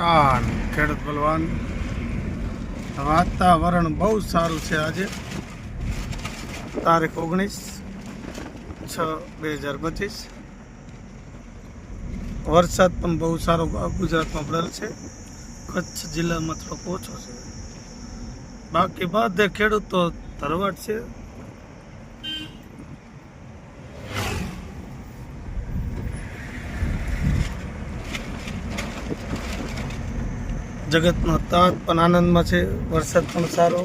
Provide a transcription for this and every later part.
કિસાન ખેડૂત બલવાન વાતાવરણ બહુ સારું છે. આજે તારીખ 19/6/2025. વરસાદ પણ બહુ સારો ગુજરાતમાં પડેલ છે. કચ્છ જિલ્લામાં થોડોક ઓછો છે, બાકી બધે ખેડૂતો તરવટ છે. જગતનો તાત પણ આનંદમાં છે. વરસાદ પણ સારો,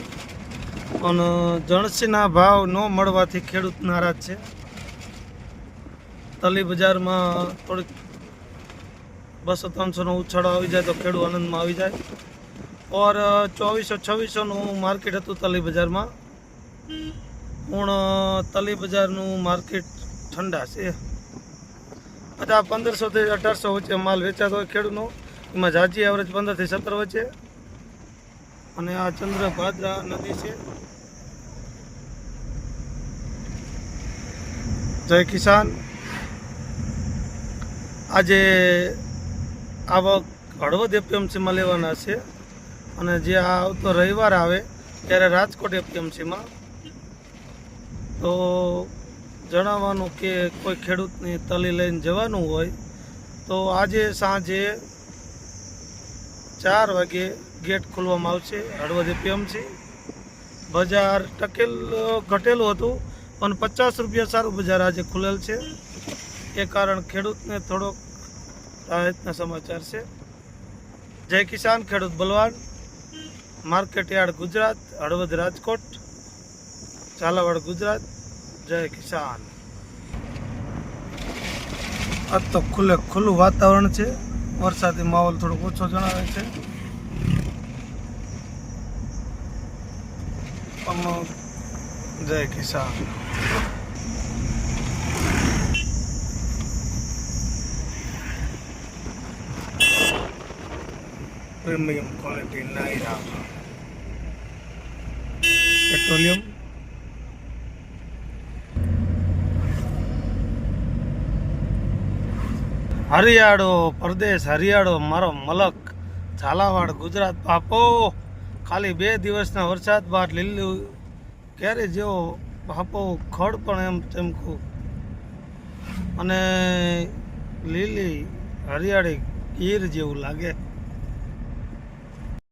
પણ જણસીના ભાવ ન મળવાથી ખેડૂત નારાજ છે. તલી બજારમાં થોડીક 200-300નો ઉછાળો આવી જાય તો ખેડૂત આનંદમાં આવી જાય. ઓર 2400-2600નું માર્કેટ હતું તલી બજારમાં. પણ તલી બજારનું માર્કેટ ઠંડા છે. બધા 1500થી 1800 વચ્ચે માલ વેચાતો હોય ખેડૂતનો. એમાં જાજી એવરેજ 15થી 17 વચ્ચે. અને આ ચંદ્રભાદ્રા નદી છે. જય કિસાન. આજે આવક હળવદ એપીએમસીમાં લેવાના છે, અને જે આવતો રવિવાર આવે ત્યારે રાજકોટ એપીએમસીમાં. તો જણાવવાનું કે કોઈ ખેડૂતની તલી લઈને જવાનું હોય તો આજે સાંજે 4 વાગે ગેટ ખોલવામાં આવશે. હળવદ એપીએમસી બજાર ઘટેલું હતું, પણ 50 રૂપિયા સારું બજાર આજે ખુલેલ છે. એ કારણ ખેડૂતને થોડોક રાહતના સમાચાર છે. જય કિસાન ખેડૂત બલવાન. Market yard Gujarat, Halvad Rajkot, Zalavad Gujarat. જય કિસાન. આજ તો ખુલ્લું વાતાવરણ છે. વરસાદી માહોલ થોડોક ઓછો જણાવે છે, પણ જય કિસાન. Premium quality Nayara petroleum. હરિયાળો પ્રદેશ, હરિયાળો મારો મલક, ઝાલાવાડ ગુજરાત. બાપો ખાલી 2 દિવસના વરસાદ બાદ લીલું ક્યારે જેવો બાપો ખડ પણ એમ ચમકું, અને લીલી હરિયાળી ગીર જેવું લાગે.